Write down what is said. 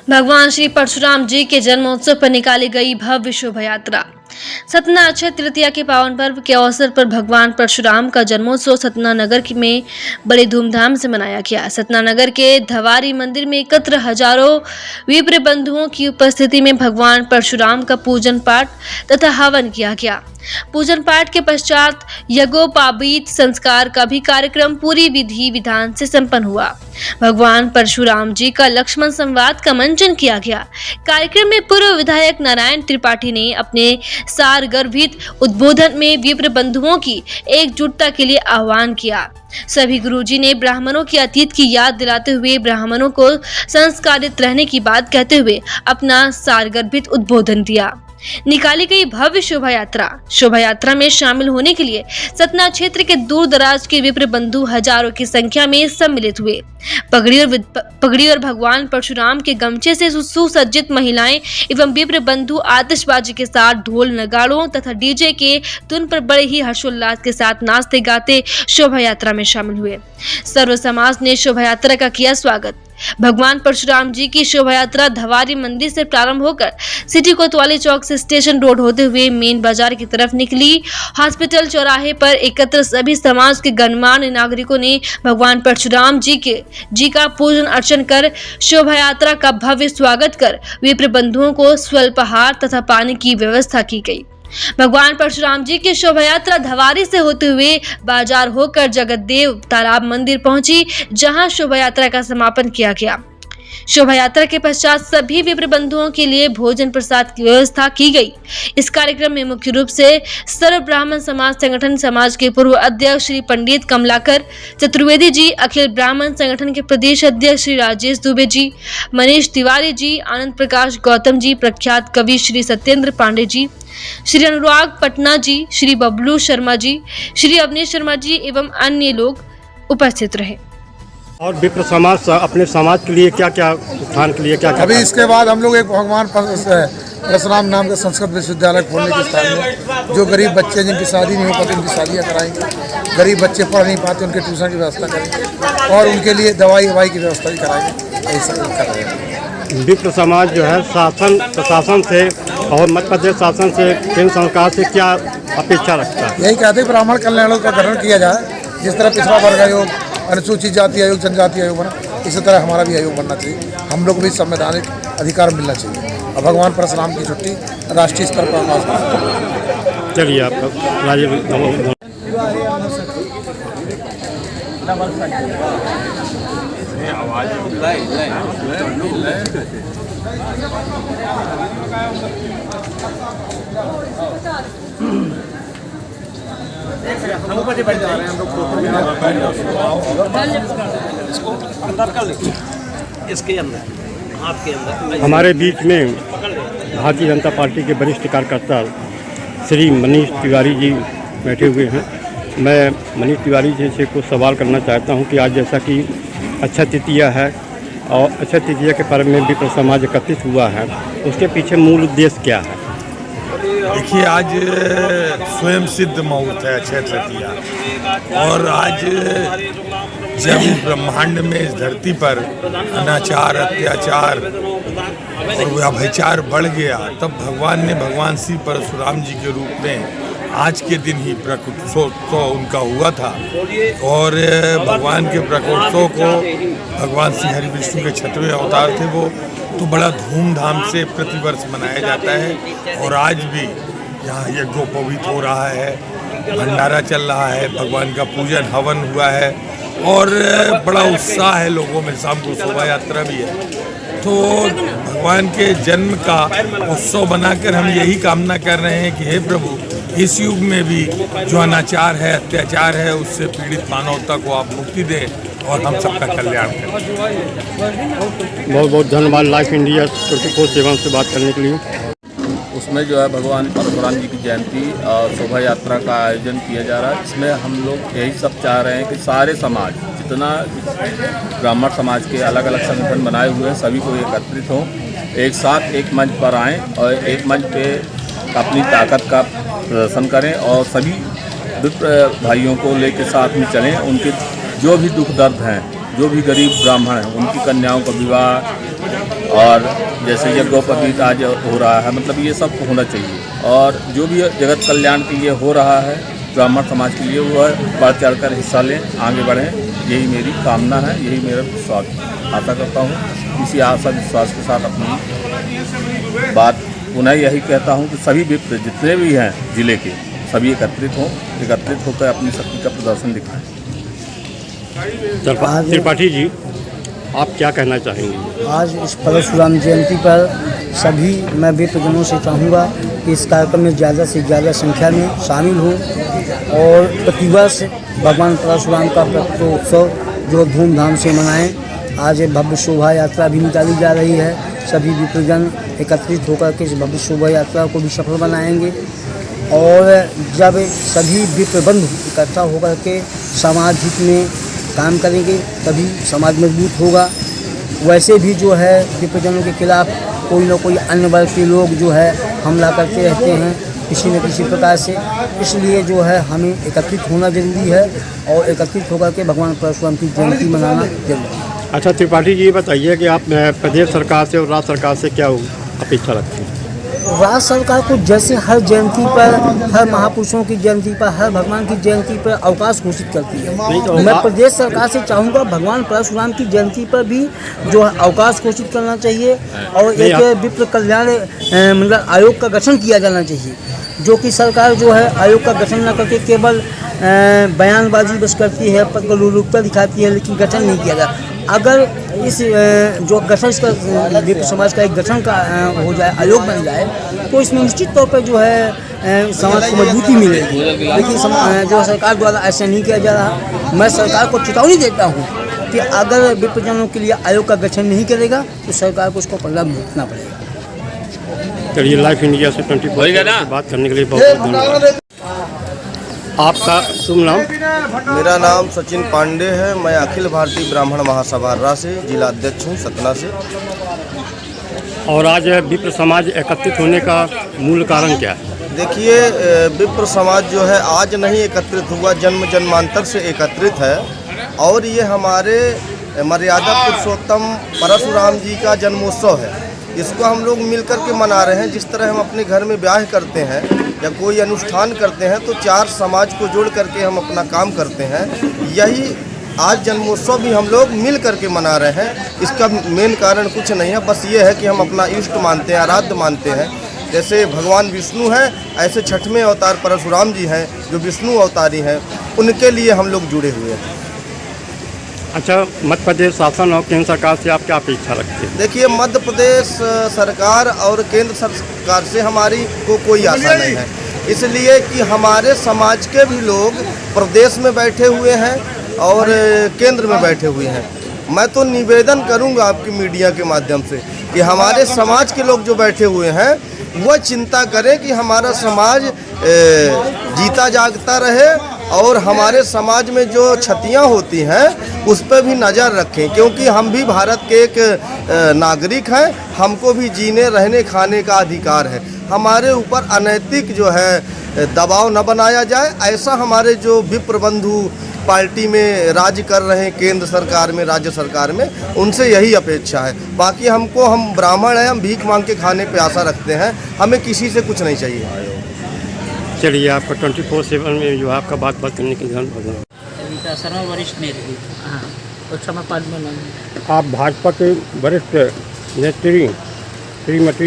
भगवान श्री परशुराम जी के जन्मोत्सव पर निकाली गई भव्य शोभा यात्रा। सतना अक्षय तृतीया के पावन पर्व के अवसर पर भगवान परशुराम का जन्मोत्सव सतना नगर में बड़ी धूमधाम से मनाया गया। सतना नगर के धवारी मंदिर में एकत्र हजारों विप्र बंधुओं की उपस्थिति में भगवान परशुराम का पूजन पाठ तथा हवन किया गया। पूजन पाठ के पश्चात यज्ञोपवीत संस्कार का भी कार्यक्रम पूरी विधि विधान से संपन्न हुआ। भगवान परशुराम जी का लक्ष्मण संवाद का मंचन किया गया। कार्यक्रम में पूर्व विधायक नारायण त्रिपाठी ने अपने सारगर्भित उद्बोधन में विप्र बंधुओं की एकजुटता के लिए आह्वान किया। सभी गुरुजी ने ब्राह्मणों के अतीत की याद दिलाते हुए ब्राह्मणों को संस्कारित रहने की बात कहते हुए अपना सारगर्भित उद्बोधन दिया। निकाली गई भव्य शोभा यात्रा में शामिल होने के लिए सतना क्षेत्र के दूर दराज के विप्र बंधु हजारों की संख्या में सम्मिलित हुए। पगड़ी और भगवान परशुराम के गमछे से सुसज्जित महिलाएं एवं विप्र बंधु आतिशबाजी के साथ ढोल नगाड़ों तथा डीजे के धुन पर बड़े ही हर्षोल्लास के साथ नाचते गाते शोभा यात्रा में शामिल हुए। सर्व समाज ने शोभा यात्रा का किया स्वागत। भगवान परशुराम जी की शोभा यात्रा धवारी मंदिर से प्रारंभ होकर सिटी कोतवाली चौक से स्टेशन रोड होते हुए मेन बाजार की तरफ निकली। हॉस्पिटल चौराहे पर एकत्र सभी समाज के गणमान्य नागरिकों ने भगवान परशुराम जी का पूजन अर्चन कर शोभा यात्रा का भव्य स्वागत कर विप्र बंधुओं को स्वल्पाहार तथा पानी की व्यवस्था की गई। भगवान परशुराम जी की शोभा यात्रा धवारी से होते हुए बाजार होकर जगतदेव तालाब मंदिर पहुंची, जहां शोभा यात्रा का समापन किया गया। शोभा यात्रा के पश्चात सभी विप्र बंधुओं के लिए भोजन प्रसाद की व्यवस्था की गई। इस कार्यक्रम में मुख्य रूप से सर्व ब्राह्मण समाज संगठन समाज के पूर्व अध्यक्ष श्री पंडित कमलाकर चतुर्वेदी जी, अखिल ब्राह्मण संगठन के प्रदेश अध्यक्ष श्री राजेश दुबे जी, मनीष तिवारी जी, आनंद प्रकाश गौतम जी, प्रख्यात कवि श्री सत्येंद्र पांडे जी, श्री अनुराग पटना जी, श्री बबलू शर्मा जी, श्री अवनीश शर्मा जी एवं अन्य लोग उपस्थित रहे। और विप्र समाज अपने समाज के लिए क्या क्या उत्थान के लिए क्या अभी इसके बाद हम लोग एक भगवान परशुराम नाम का संस्कृत विश्वविद्यालय खोलने की स्थान में जो गरीब बच्चे जिनकी शादी नहीं हो पाती उनकी शादियाँ कराएंगे, गरीब बच्चे पढ़ नहीं पाते उनके ट्यूशन की व्यवस्था करेंगे और उनके लिए दवाई की व्यवस्था भी कराएंगे। ऐसा कर रहे हैं। विप्र समाज जो है शासन प्रशासन से और मध्य प्रदेश शासन से केंद्र सरकार से क्या अपेक्षा रखता है? यही कहते हैं ब्राह्मण कल्याण आयोग का गठन किया जाए। जिस तरह पिछड़ा वर्ग आयोग, अनुसूचित जाति आयोग, जनजाति आयोग बना, इसी तरह हमारा भी आयोग बनना चाहिए। हम लोग को भी संवैधानिक अधिकार मिलना चाहिए और भगवान परशुराम की छुट्टी राष्ट्रीय स्तर पर पास करना। चलिए आपका राजीव इसके अंदर आपके अंदर हमारे बीच में भारतीय जनता पार्टी के वरिष्ठ कार्यकर्ता श्री मनीष तिवारी जी बैठे हुए हैं। मैं मनीष तिवारी जी से कुछ सवाल करना चाहता हूं कि आज जैसा कि अक्षय तृतीया है और अक्षय तृतीया के पर्व में विप्र समाज एकत्रित हुआ है, उसके पीछे मूल उद्देश्य क्या है? देखिए, आज स्वयं सिद्ध मुहूर्त है अक्षय तृतीया और आज जब ब्रह्मांड में इस धरती पर अनाचार, अत्याचार और व्यभिचार बढ़ गया, तब भगवान ने भगवान श्री परशुराम जी के रूप में आज के दिन ही प्रकटोत्सव उनका हुआ था और भगवान के प्रकटोत्सव को भगवान श्री हरि विष्णु के 6वें अवतार थे वो, तो बड़ा धूमधाम से प्रतिवर्ष मनाया जाता है। और आज भी यहाँ यज्ञोपवीत हो रहा है, भंडारा चल रहा है, भगवान का पूजन हवन हुआ है और बड़ा उत्साह है लोगों में। शाम को शोभा यात्रा भी है। तो भगवान के जन्म का उत्सव बनाकर हम यही कामना कर रहे हैं कि हे प्रभु, इस युग में भी जो अनाचार है, अत्याचार है, उससे पीड़ित मानवता को आप मुक्ति दें और हम सबका कल्याण करें। बहुत बहुत धन्यवाद लाइफ इंडिया 24/7 से बात करने के लिए। उसमें जो है भगवान परशुराम जी की जयंती और शोभा यात्रा का आयोजन किया जा रहा है। इसमें हम लोग यही सब चाह रहे हैं कि सारे समाज, जितना ब्राह्मण समाज के अलग अलग संगठन बनाए हुए हैं, सभी को एकत्रित हों, एक साथ एक मंच पर आएँ और एक मंच पे अपनी ताकत का प्रदर्शन करें और सभी भाइयों को लेकर साथ में चलें। उनके जो भी दुख दर्द हैं, जो भी गरीब ब्राह्मण हैं, उनकी कन्याओं का विवाह और जैसे यज्ञोपवीत आज हो रहा है, मतलब ये सब होना चाहिए। और जो भी जगत कल्याण के लिए हो रहा है ब्राह्मण समाज के लिए, वो बढ़ चढ़ कर हिस्सा लें, आगे बढ़ें, यही मेरी कामना है, यही मेरा विश्वास। आशा करता हूँ इसी आशा विश्वास के साथ अपनी बात पुनः यही कहता हूँ कि सभी विप्र जितने भी हैं जिले के, सभी एकत्रित होकर अपनी शक्ति का प्रदर्शन दिखाएं। त्रिपाठी जी, आप क्या कहना चाहेंगे? आज इस परशुराम जयंती पर सभी मैं विप्रजनों से चाहूँगा कि इस कार्यक्रम में ज़्यादा से ज़्यादा संख्या में शामिल हो और प्रतिवर्ष भगवान परशुराम का प्रकटोत्सव जो धूमधाम से मनाएं। आज भव्य शोभा यात्रा भी निकाली जा रही है, सभी विप्रजन एकत्रित होकर के इस भव्य शोभा यात्रा को भी सफल बनाएंगे। और जब सभी विप्रबंधु इकट्ठा होकर के समाज हित में काम करेंगे तभी समाज मजबूत होगा। वैसे भी जो है विप्रजनों के खिलाफ कोई ना कोई अन्य वर्ग के लोग जो है हमला करते रहते हैं किसी न किसी प्रकार से, इसलिए जो है हमें एकत्रित होना जरूरी है और एकत्रित होकर के भगवान परशुराम की जयंती मनाना जरूरी है। अच्छा त्रिपाठी जी, बताइए कि आप प्रदेश सरकार से और राज्य सरकार से क्या अपेक्षा रखते हैं? राज्य सरकार को जैसे हर जयंती पर, हर महापुरुषों की जयंती पर, हर भगवान की जयंती पर अवकाश घोषित करती है, मैं प्रदेश सरकार से चाहूँगा भगवान परशुराम की जयंती पर भी जो है अवकाश घोषित करना चाहिए और एक विप्र कल्याण मतलब आयोग का गठन किया जाना चाहिए, जो कि सरकार जो है आयोग का गठन न करके केवल बयानबाजी बस करती है, पद को लुलुकता दिखाती है, लेकिन गठन नहीं किया जाता। अगर इस जो गठन का विप्र समाज का एक गठन का हो जाए, आयोग बन जाए, तो इसमें निश्चित तौर पर जो है समाज को मजबूती मिलेगी। लेकिन जो सरकार द्वारा ऐसा नहीं किया जा रहा। मैं सरकार को चेतावनी देता हूँ कि अगर विप्रजनों के लिए आयोग का गठन नहीं करेगा तो सरकार को उसको परिणाम भुगतना पड़ेगा। चलिए, लाइफ इंडिया से 24 बात करने के लिए बहुत बहुत धन्यवाद। आपका शुभ नाम? मेरा नाम सचिन पांडे है। मैं अखिल भारतीय ब्राह्मण महासभा रा से जिला अध्यक्ष हूँ, सतना से। और आज विप्र समाज एकत्रित होने का मूल कारण क्या है? देखिए, विप्र समाज जो है आज नहीं एकत्रित हुआ, जन्म जन्मांतर से एकत्रित है। और ये हमारे मर्यादा पुरुषोत्तम परशुराम जी का जन्मोत्सव है। इसको हम लोग मिलकर के मना रहे हैं। जिस तरह हम अपने घर में ब्याह करते हैं या कोई अनुष्ठान करते हैं तो 4 समाज को जोड़ करके हम अपना काम करते हैं, यही आज जन्मोत्सव भी हम लोग मिल करके मना रहे हैं। इसका मेन कारण कुछ नहीं है, बस ये है कि हम अपना इष्ट मानते हैं, आराध्य मानते हैं। जैसे भगवान विष्णु हैं, ऐसे छठवें अवतार परशुराम जी हैं जो विष्णु अवतारी हैं, उनके लिए हम लोग जुड़े हुए हैं। अच्छा, मध्य प्रदेश शासन और केंद्र सरकार से आप क्या अपेक्षा रखते हैं? देखिए, मध्य प्रदेश सरकार और केंद्र सरकार से हमारी को कोई आशा नहीं है, इसलिए कि हमारे समाज के भी लोग प्रदेश में बैठे हुए हैं और केंद्र में बैठे हुए हैं। मैं तो निवेदन करूंगा आपकी मीडिया के माध्यम से कि हमारे समाज के लोग जो बैठे हुए हैं वो चिंता करें कि हमारा समाज जीता जागता रहे और हमारे समाज में जो क्षतियाँ होती हैं उस पर भी नज़र रखें, क्योंकि हम भी भारत के एक नागरिक हैं। हमको भी जीने रहने खाने का अधिकार है। हमारे ऊपर अनैतिक जो है दबाव न बनाया जाए, ऐसा हमारे जो विप्र बंधु पार्टी में राज्य कर रहे हैं, केंद्र सरकार में, राज्य सरकार में, उनसे यही अपेक्षा है। बाकी हम ब्राह्मण हैं, हम भीख मांग के खाने पे आशा रखते हैं, हमें किसी से कुछ नहीं चाहिए। चलिए, आपका 24/7 में जो आपका बात करने के लिए धन्यवाद। शर्मा वरिष्ठ नेत्री। हाँ, लोकसभा पद में आप भाजपा के वरिष्ठ नेत्री श्रीमती